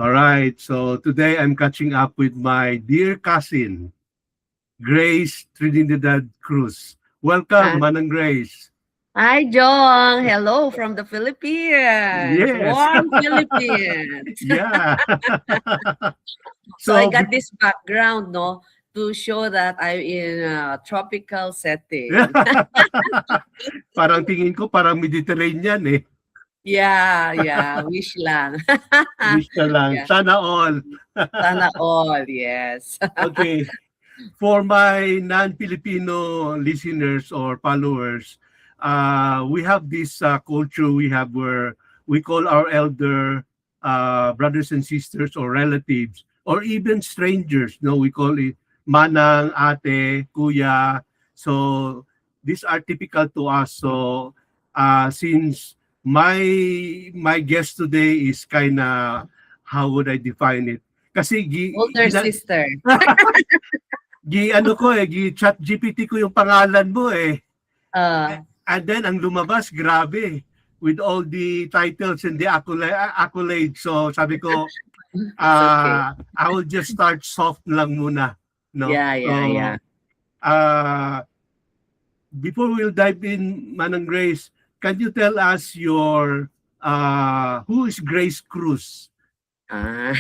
All right. So today I'm catching up with my dear cousin, Grace Trinidad Cruz. Welcome, Ah, Manang Grace. Hi, Jong. Hello from the Philippines. Yes. Warm Philippines. Yeah. So I So, got this background, no, to show that I'm in a tropical setting. parang tingin ko parang Mediterranean eh. Yeah, yeah. Wish lang. Wish na lang. Yeah. Sana all. Sana all. Yes. Okay. For my non-Filipino listeners or followers, we have this culture we have where we call our elder brothers and sisters or relatives or even strangers. No, we call it manang, ate, kuya. So these are typical to us. So since my guest today is kind of, how would I define it? Kasi Older sister. ano ko eh, chat GPT ko yung pangalan mo eh. Uh, And then ang lumabas, grabe, with all the titles and the accolades. So sabi ko, it's okay. I will just start soft lang muna. No? Yeah, So, yeah, yeah. uh, before we'll dive in, Manang Grace, can you tell us who is Grace Cruz? Ah,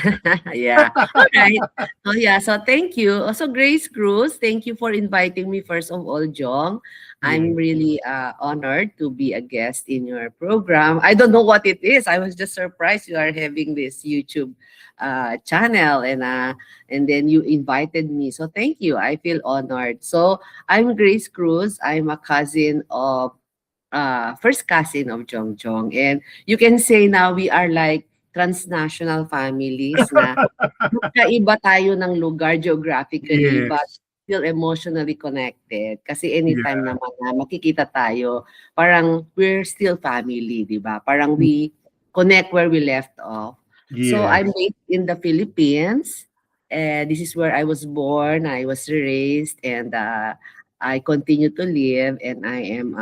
yeah. All right. Oh, yeah. So thank you. Also, Grace Cruz, thank you for inviting me, first of all, Jong. I'm Yeah. really honored to be a guest in your program. I don't know what it is. I was just surprised you are having this YouTube channel, and then you invited me. So thank you. I feel honored. So I'm Grace Cruz. I'm a cousin of first cousin of Jong Jong. And you can say now we are like transnational families na magkaiba tayo ng lugar geographically but Yes. still emotionally connected. Kasi anytime Yeah. naman na makikita tayo, parang we're still family, di ba? Parang we connect where we left off. So Yes. I'm based in the Philippines. And this is where I was born, I was raised, and I continue to live. And I am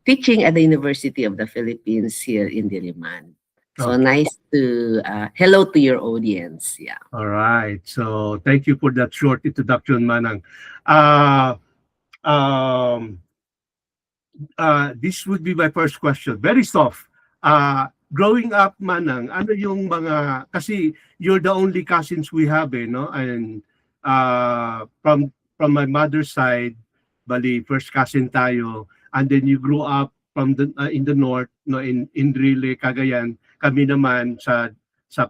teaching at the University of the Philippines here in Diliman. So Okay. nice to hello to your audience. Yeah. All right. So thank you for that short introduction, Manang. Uh, um, this would be my first question. Very soft. Growing up, Manang, ano yung mga, kasi you're the only cousins we have, eh, no? And from my mother's side, bali, first cousin tayo. And then you grew up from in the north, no, in Indrile, Cagayan. Kami naman sa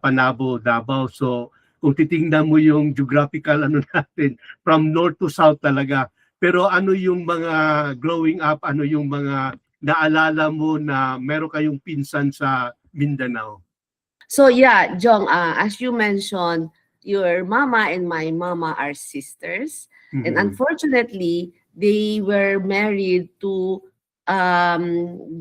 Panabo, Davao. So kung titingnan mo yung geographical ano natin, from north to south talaga. Pero ano yung mga growing up, ano yung mga naalala mo na meron kayong pinsan sa Mindanao? So yeah, Jong, as you mentioned, your mama and my mama are sisters, and Mhm. unfortunately, they were married to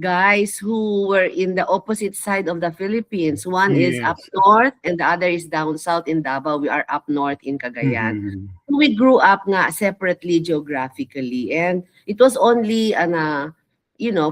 guys who were in the opposite side of the Philippines. One is up Yes. north, and the other is down south in Davao. We are up north in Cagayan. Mhm. We grew up nga separately geographically, and it was only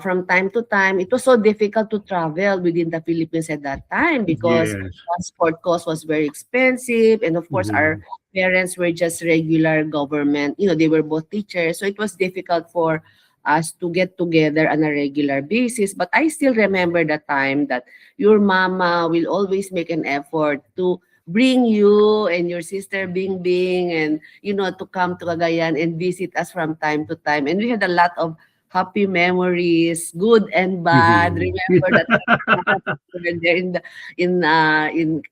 from time to time, it was so difficult to travel within the Philippines at that time because Yes. transport cost was very expensive. And of course, our Mhm. parents were just regular government, they were both teachers. So it was difficult for us to get together on a regular basis. But I still remember the time that your mama will always make an effort to bring you and your sister Bing Bing and, to come to Cagayan and visit us from time to time. And we had a lot of happy memories, good and bad. Mhm. Remember that we were there in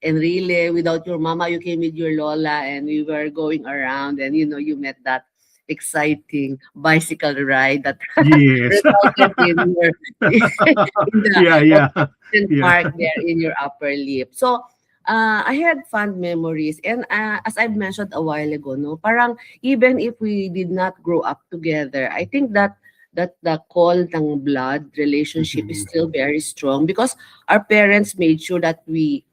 Enrile without your mama. You came with your Lola, and we were going around, and you met that exciting bicycle ride that Yes. resulted in your in the Yeah, yeah. open Yeah. park there in your upper lip. So I had fond memories, and as I've mentioned a while ago, no, parang even if we did not grow up together, I think that the call ng blood relationship is Mhm. still very strong because our parents made sure that they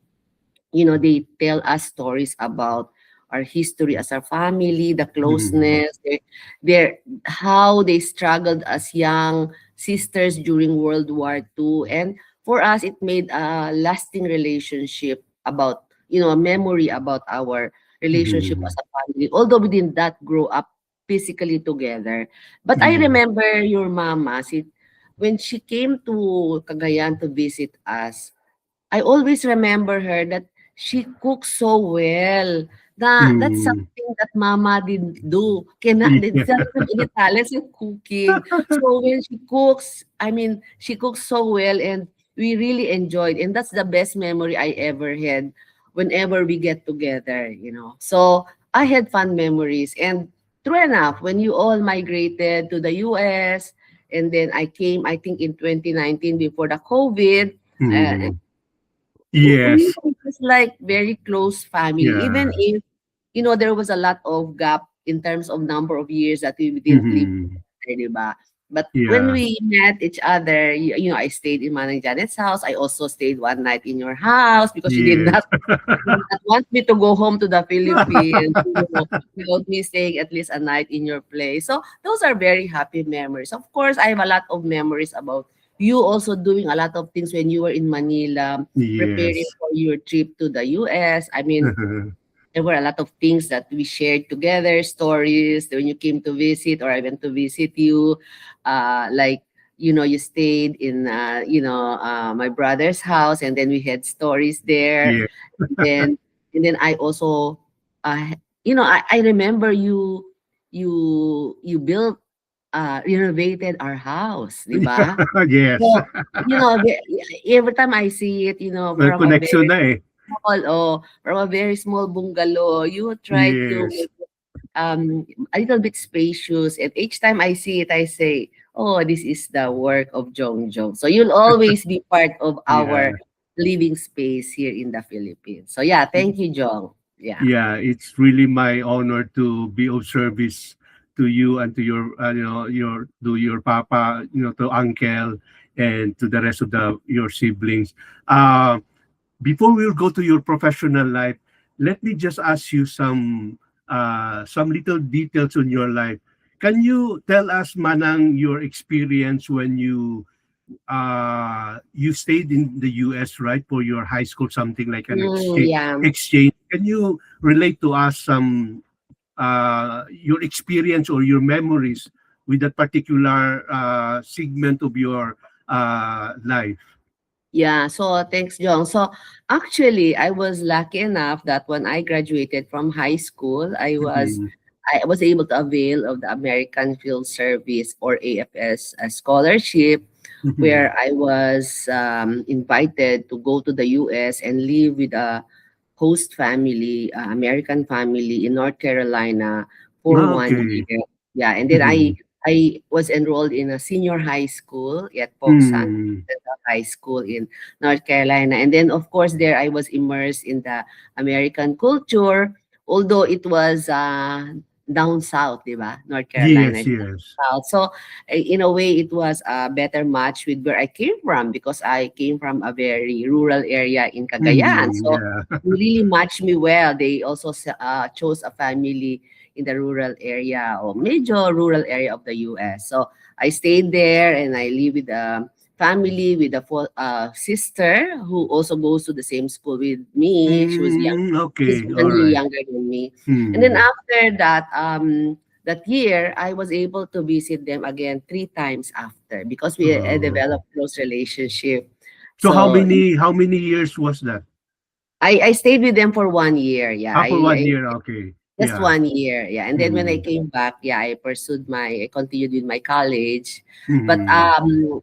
tell us stories about our history as our family, the Mhm. closeness, how they struggled as young sisters during World War II. And for us, it made a lasting relationship about a memory about our relationship Mhm. as a family, although we did not grow up physically together. But I Yeah. remember your mama, when she came to Cagayan to visit us, I always remember her that she cooks so well. That's Mm. something that mama didn't do. They Yeah. doesn't have any talents in cooking. So when she cooks, I mean, she cooks so well and we really enjoyed. And that's the best memory I ever had whenever we get together. So I had fun memories. And true enough, when you all migrated to the US, and then I came, I think in 2019 before the COVID, uh, Mhm. we Yes. were just like very close family, even Yeah. if there was a lot of gap in terms of number of years that we didn't live Mhm. together, diba? But when Yeah. we met each other, I stayed in Manang Janet's house. I also stayed one night in your house because Yes. you did not want me to go home to the Philippines, without me staying at least a night in your place. So those are very happy memories. Of course, I have a lot of memories about you also doing a lot of things when you were in Manila, preparing Yes. for your trip to the US. I mean, there were a lot of things that we shared together, stories when you came to visit or I went to visit you. Like, you stayed in, my brother's house, and then we had stories there. Yeah. And then, I also, uh, I remember you built, renovated our house, di ba? Yes. So, every time I see it, May from a connection very na eh. small, from a very small bungalow, you try to Yes. make it a little bit spacious. And each time I see it, I say, "Oh, this is the work of Jong Jong." So you'll always be part of our Yeah. living space here in the Philippines. So yeah, thank you, Jong. Yeah. Yeah, it's really my honor to be of service to you and to your your papa, to uncle and to the rest of the your siblings. Before we'll go to your professional life, let me just ask you some little details on your life. Can you tell us, Manang, your experience when you stayed in the US, right, for your high school, something like an Yeah. exchange? Can you relate to us some your experience or your memories with that particular segment of your life? Yeah, so thanks, Jong. So actually, I was lucky enough that when I graduated from high school, Mhm. I was able to avail of the American Field Service or AFS scholarship, Mhm. where I was invited to go to the US and live with a host family, American family in North Carolina for Ah, one okay. year. Yeah, and then I Mhm. I was enrolled in a senior high school at Poksan Mm. High School in North Carolina. And then, of course, there I was immersed in the American culture, although it was down south, di ba? North Carolina Yes, is down yes. south. So, in a way, it was a better match with where I came from because I came from a very rural area in Cagayan. Mm, So, yeah. it really matched me well. They also chose a family in the rural area or major rural area of the US. So, I stayed there and I live with family with a sister who also goes to the same school with me. She was young. Mm, She's okay. 1 year All right. younger than me. And then Mm. after that, that year, I was able to visit them again 3 times after because we Oh. developed close relationship. So So how many years was that? I stayed with them for 1 year. Yeah, Ah, for 1 year. Okay. just Yeah. 1 year. Yeah, and then when I Mm. came back, yeah, I continued with my college. But Mhm.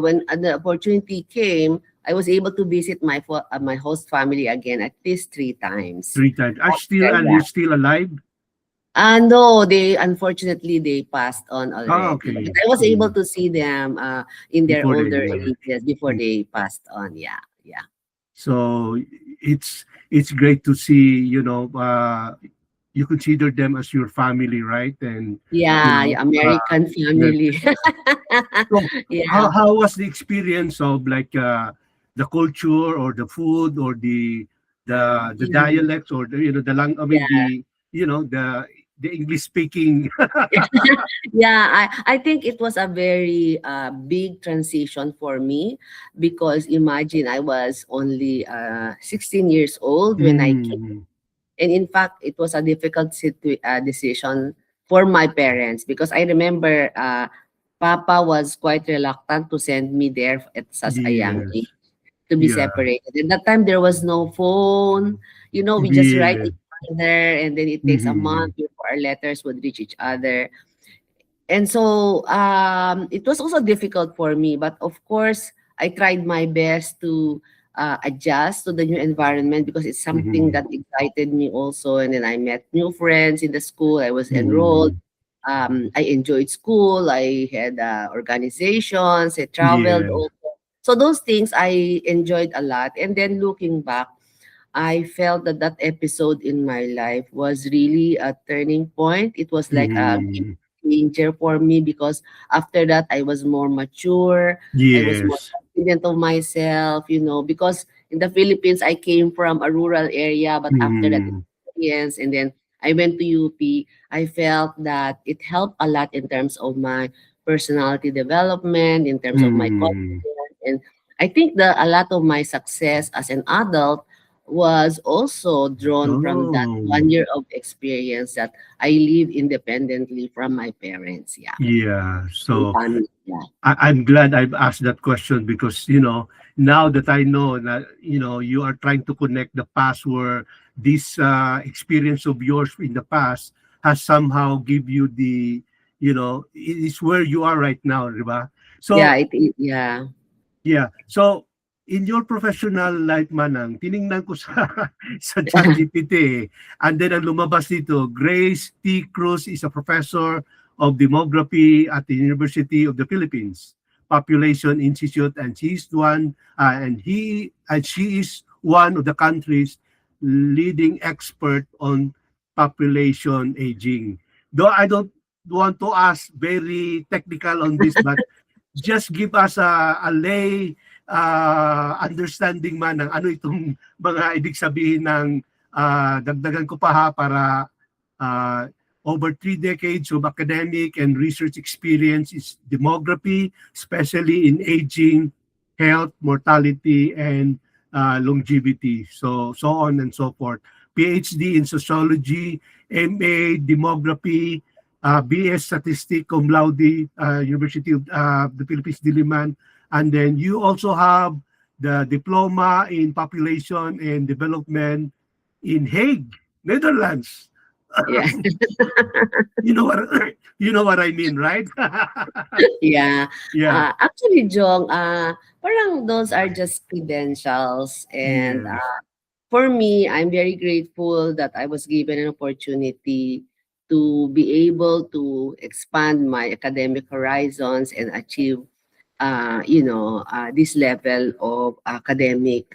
when the opportunity came, I was able to visit my host family again at least 3 times. 3 times. Are still After, and yeah. you're still alive? No, they unfortunately they passed on Ah, already. But okay. I was able Mm. to see them in their Before older they ages before mm. they passed on. Yeah, yeah. So it's great to see, you consider them as your family, right? And you Yeah, know, American yes. family. So Yeah. how was the experience of like the culture or the food or the Mhm. dialects or the the lang I mean Yeah. the the English speaking. Yeah, I think it was a very big transition for me because imagine I was only 16 years old when I came. Mm, And in fact, it was a difficult decision for my parents because I remember Papa was quite reluctant to send me there at such a young age yes. to be Yeah. separated. At that time, there was no phone. You know, we just write Yeah. each other and then it takes a Mhm. month before our letters would reach each other. And so it was also difficult for me, but of course, I tried my best to adjust to the new environment because it's something Mhm. that excited me also. And then I met new friends in the school. I was enrolled. Mhm. I enjoyed school. I had organizations. I traveled Yeah. also. So those things I enjoyed a lot. And then looking back, I felt that that episode in my life was really a turning point. It was like a game Mhm. changer for me because after that I was more mature. I was more Yes. confident of myself, you know, because in the Philippines I came from a rural area, but after that Mhm. experience and then I went to UP, I felt that it helped a lot in terms of my personality development, in terms of my Mhm. confidence. And I think the a lot of my success as an adult was also drawn from that Oh. 1 year of experience that I live independently from my parents. Yeah. Yeah. And So family. Yeah. I'm glad I've asked that question because, now that I know that, you are trying to connect the past where this experience of yours in the past has somehow give you it is where you are right now, diba? Yeah, So, yeah. yeah. So, in your professional life, Manang, tiningnan ko sa, sa ChatGPT and then ang lumabas dito, Grace T. Cruz is a professor of demography at the University of the Philippines Population Institute, and she is one of the country's leading expert on population aging. Though I don't want to ask very technical on this, but just give us a lay understanding man ng ano itong mga ibig sabihin ng dagdagan ko pa ha para uh, over 3 decades of academic and research experience is demography, especially in aging, health, mortality, and longevity. So on and so forth. PhD in sociology, MA demography, BS Statistics cum laude, University of the Philippines, Diliman. And then you also have the diploma in population and development in Hague, Netherlands. Yeah. You know what you know what I mean, right? Yeah. Yeah. Actually, Jong, parang those are just credentials. And Yes. for me, I'm very grateful that I was given an opportunity to be able to expand my academic horizons and achieve, this level of academic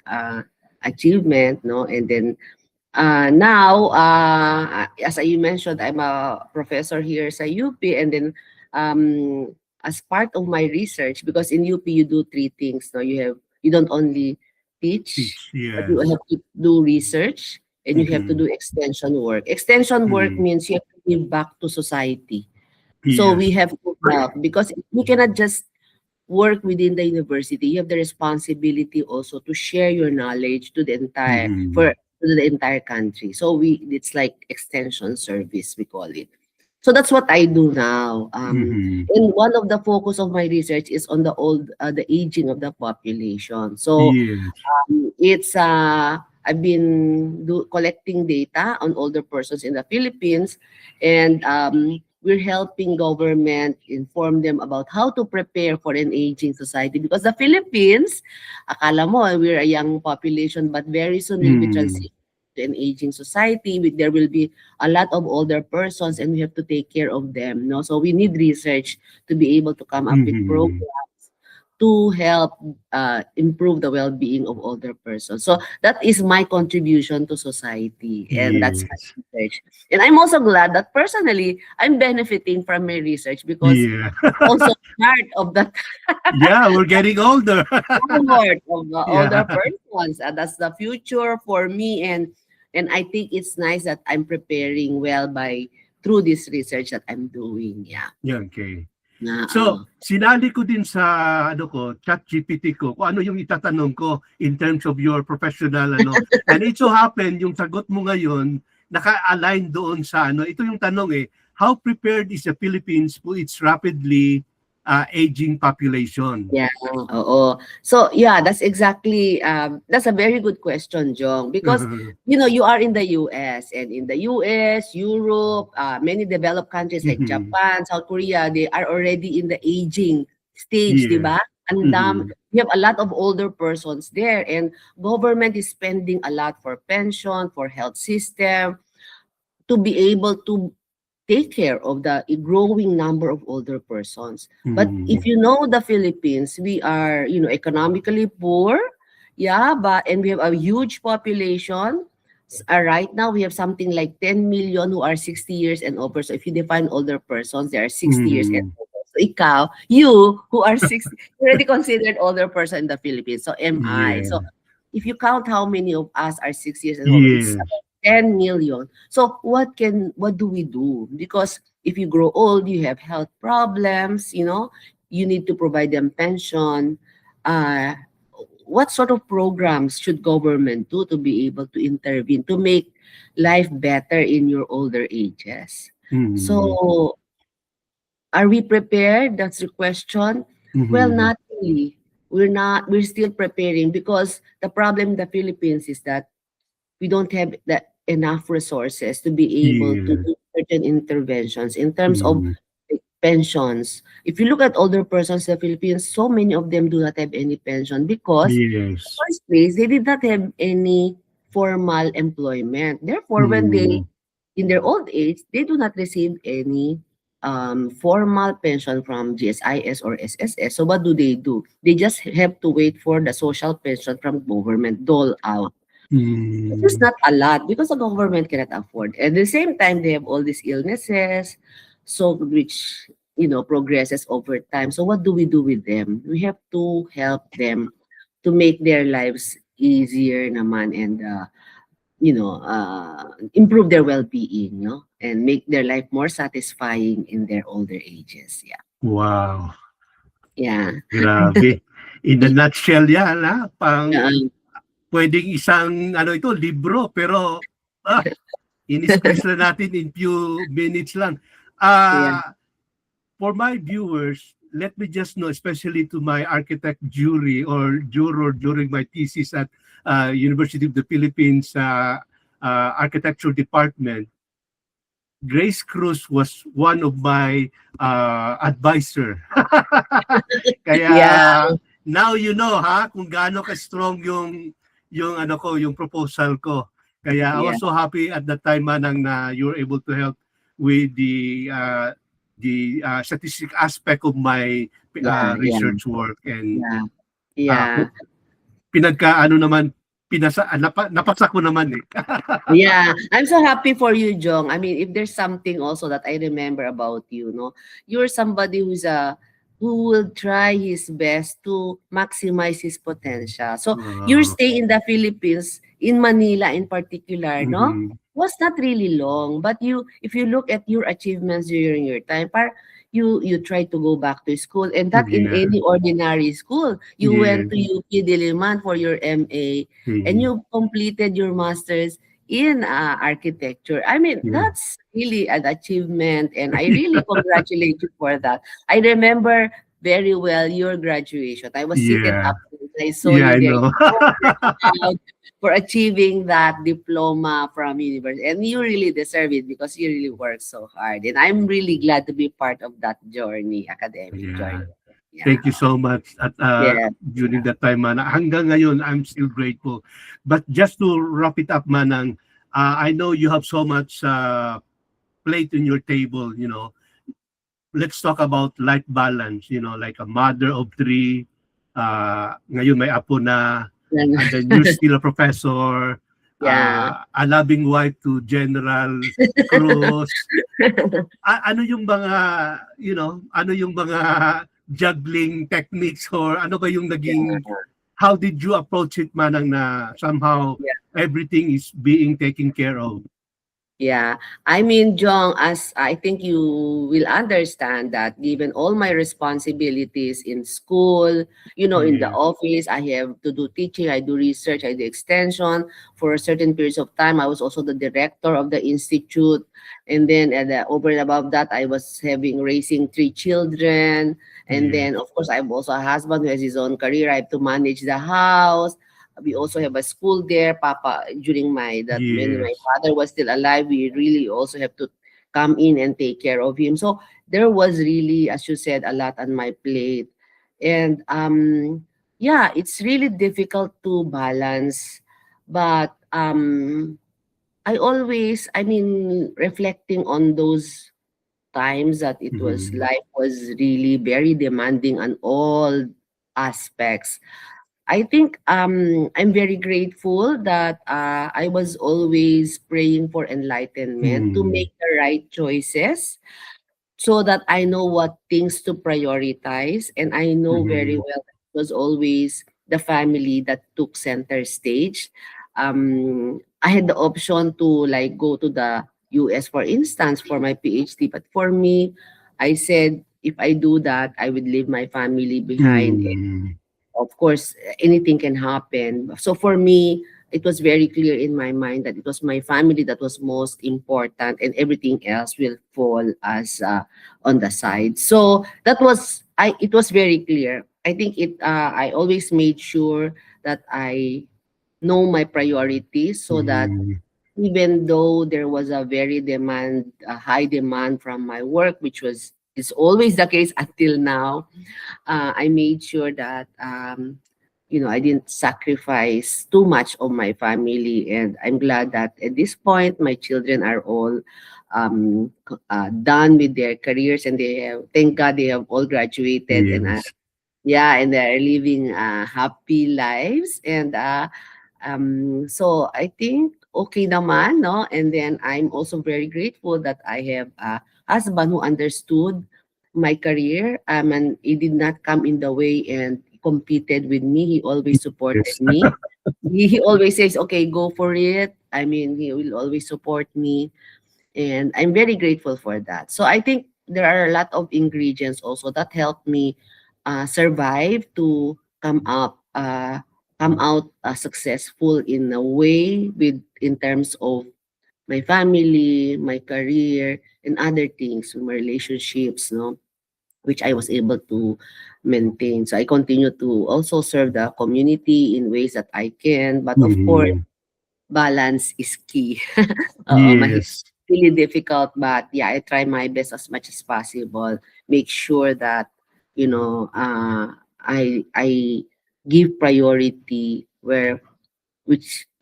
achievement, no? And then now, as you mentioned, I'm a professor here sa UP, and then as part of my research, because in UP you do three things. No, you don't only teach, Teach. but you Yes. have to do research and you have to Mm-hmm. do extension work. Extension work Mm-hmm. means you have to give back to society. So we Yes. have to help because we cannot just work within the university. You have the responsibility also to share your knowledge to the entire Mm-hmm. for to the entire country. So it's like extension service we call it. So that's what I do now. Mm-hmm. And one of the focus of my research is on the aging of the population. So Yes. it's I've been collecting data on older persons in the Philippines, and we're helping government inform them about how to prepare for an aging society because the Philippines, akala mo we're a young population, but very soon we'll be Mm-hmm. transitioning to an aging society. There will be a lot of older persons, and we have to take care of them. No, so we need research to be able to come up with Mm-hmm. programs to help improve the well-being of older persons. So that is my contribution to society, and that's my Yes. research. And I'm also glad that personally I'm benefiting from my research because Yeah. also part of the Yeah, we're getting older. cohort of the older Yeah. persons. That's the future for me, and I think it's nice that I'm preparing well by through this research that I'm doing. Yeah. Yeah, okay. Na, So, sinali ko din sa ChatGPT ko kung ano yung itatanong ko in terms of your professional and it so happen yung sagot mo ngayon naka-align doon sa ito yung tanong how prepared is the Philippines for its rapidly aging population? yeah. Oo. So, yeah, that's exactly, that's a very good question, Jong, because, you are in the US, and in the US, Europe, many developed countries like Mhm. Japan, South Korea, they are already in the aging stage, di Yes. ba? And Mhm. we have a lot of older persons there, and government is spending a lot for pension, for health system, to be able to take care of the growing number of older persons. But if Mhm. you know the Philippines, we are, economically poor. Yeah, and we have a huge population. Right now, we have something like 10 million who are 60 years and over. So if you define older persons, they are 60 years and Mhm. over. So you who are 60, already considered older person in the Philippines. So am I. Yeah. So if you count how many of us are 6 years and over, it's Yes. about 10 million. So what do we do? Because if you grow old, you have health problems, you need to provide them pension. Uh, what sort of programs should government do to be able to intervene to make life better in your older ages? Mhm. So are we prepared? That's the question. Well, Mhm. not really. We're not. We're still preparing because the problem in the Philippines is that we don't have that enough resources to be able to Yeah. do certain interventions in terms of Mhm. like, pensions. If you look at older persons in the Philippines, so many of them do not have any pension because in the Yes. first place, they did not have any formal employment. Therefore, when they Mhm. in their old age, they do not receive any formal pension from GSIS or SSS. So what do? They just have to wait for the social pension from government dole out. Which is Mhm. not a lot because the government cannot afford. At the same time, they have all these illnesses, so which progresses over time. So what do we do with them? We have to help them to make their lives easier naman and improve their well-being, and make their life more satisfying in their older ages. Yeah. Wow. Yeah. Grabe. In a nutshell yan, Um, pwedeng isang ito libro pero in-squeeze lang natin in few minutes lang. yeah. For my viewers, let me just know, especially to my architect jury or juror during my thesis at University of the Philippines Architecture Department, Grace Cruz was one of my advisor. Kaya Yeah. now you know kung gaano ka strong yung proposal ko. Kaya I Yeah. was so happy at that time manang na you were able to help with the statistic aspect of my Yeah. Yeah. research work and Yeah. uh, Yeah. naman napasa ko naman eh. Yeah, I'm so happy for you, Jong. I mean, if there's something also that I remember about you, you're somebody who will try his best to maximize his potential. So your Wow. stay in the Philippines, in Manila in particular, Mhm. was not really long. But if you look at your achievements during your time, you try to go back to school, and not in Yeah. any ordinary school. You went Yeah. to UP Diliman for your MA, and Mhm. you completed your master's in architecture. I mean, Yeah. that's really an achievement, and I really congratulate you for that. I remember very well your graduation. I was seated Yeah. up and I saw Yeah, you I there. know. Proud for achieving that diploma from university, and you really deserve it because you really worked so hard. And I'm really glad to be part of that journey, academic Yeah. journey. Yeah. Thank you so much. At Yeah. during that time, hanggang ngayon, I'm still grateful. But just to wrap it up, Manang, I know you have so much plate in your table, Let's talk about life balance, like a mother of three, ngayon may apo na, and then you're still a professor, Yeah. a loving wife to General Cruz. Ano yung mga, ano yung mga juggling techniques or ano ba yung naging, how did you approach it, Manang, na somehow Yeah. everything is being taken care of? Yeah, I mean, Jong, as I think you will understand that given all my responsibilities in school, in the Yes. office, I have to do teaching, I do research, I do extension. For a certain periods of time, I was also the director of the institute. And then over and above that, I was raising three children. And then, Yes. of course, I'm also a husband who has his own career. I have to manage the house. We also have a school there. Papa, during when my Yes. father was still alive, we really also have to come in and take care of him. So there was really, as you said, a lot on my plate. And yeah, it's really difficult to balance. But I mean, reflecting on those times that Mhm. life was really very demanding on all aspects. I think I'm very grateful that I was always praying for enlightenment to Mm. make the right choices so that I know what things to prioritize. And I know very Mhm. well that it was always the family that took center stage. I had the option to like go to the US, for instance, for my PhD. But for me, I said, if I do that, I would leave my family behind. Mm. Of course, anything can happen. So for me, it was very clear in my mind that it was my family that was most important, and everything else will fall as on the side. So that was I. It was very clear. I think it. I always made sure that I know my priorities so that Mhm. even though there was a high demand from my work, which was is always the case until now, I made sure that I didn't sacrifice too much of my family, and I'm glad that at this point my children are all done with their careers, and thank God, they have all graduated, and Yes. yeah, and they're living happy lives, and so I think okay naman, no? And then I'm also very grateful that I have a husband who understood my career, and he did not come in the way and competed with me. He always supported Yes. me. He always says, "Okay, go for it." I mean, he will always support me, and I'm very grateful for that. So I think there are a lot of ingredients also that help me survive to come out successful in a way with in terms of my family, my career, and other things, my relationships, no, which I was able to maintain. So I continue to also serve the community in ways that I can, but of course, Mhm. balance is key. Oo, Yes. really difficult, but yeah, I try my best as much as possible. Make sure that, I give priority to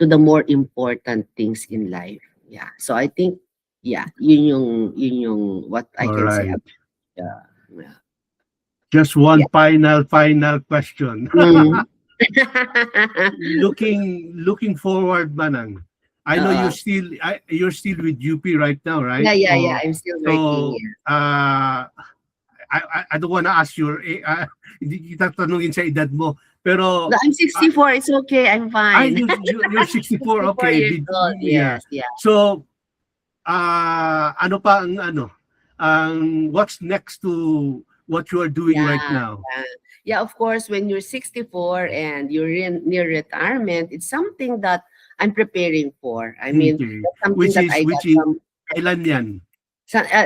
the more important things in life. Yeah. So I think, yeah, yun yung what I All can say right. about, yeah. Just Yeah. one final question. Mm. Looking forward, Manang. I know Oo. you're still with UP right now, right? Yeah. Or I'm still working. so Yeah. I don't wanna ask your hindi kita tanungin sa edad mo, pero No, I'm ah, 64. It's okay. I'm fine. you're 64, 64 okay. years old. Yeah. Yes. Yeah. So, ano pa ang what's next to what you are doing right Yeah. now? Yeah. Yeah. Of course, when you're 64 and you're near retirement, it's something that I'm preparing for. I mean, Okay. that's something that I Which got is from. kailan 'yan?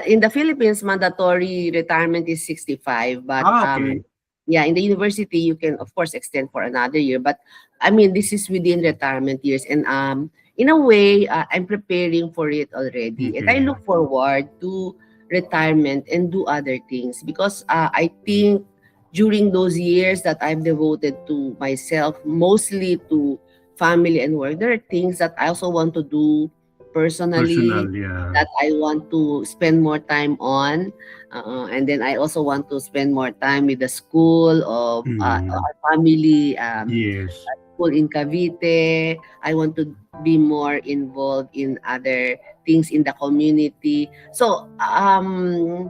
In the Philippines, mandatory retirement is 65. But Okay. yeah, in the university, you can of course extend for another year. But I mean, this is within retirement years, and in a way, I'm preparing for it already, and I Okay. look forward to retirement and do other things because I think during those years that I've devoted to myself, mostly to family and work, there are things that I also want to do personally Personal, yeah. that I want to spend more time on. And then I also want to spend more time with the school of Mm. our family, Yes. school in Cavite. I want to be more involved in other things in the community. So I'm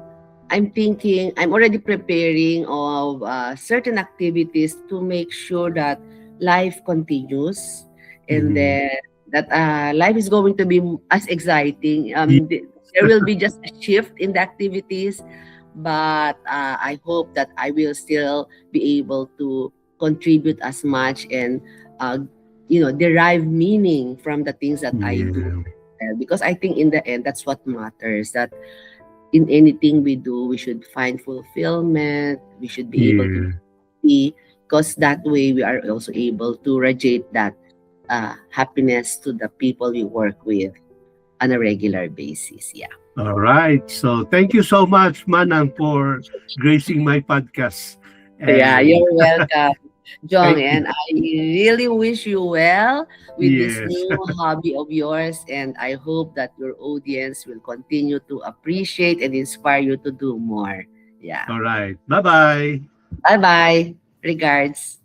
already preparing of certain activities to make sure that life continues, and Mhm. then that life is going to be as exciting. There will be just a shift in the activities, but I hope that I will still be able to contribute as much and derive meaning from the things that I do. Yeah. Because I think in the end, that's what matters. That in anything we do, we should find fulfillment. We should be able to Yeah. be, because that way we are also able to radiate that happiness to the people we work with on a regular basis. Yeah. All right. So thank you so much, Manang, for gracing my podcast. Yeah, And you're welcome, Jong. thank you. And I really wish you well with this Yes. new hobby of yours. And I hope that your audience will continue to appreciate and inspire you to do more. Yeah. All right. Bye-bye. Bye bye. Regards.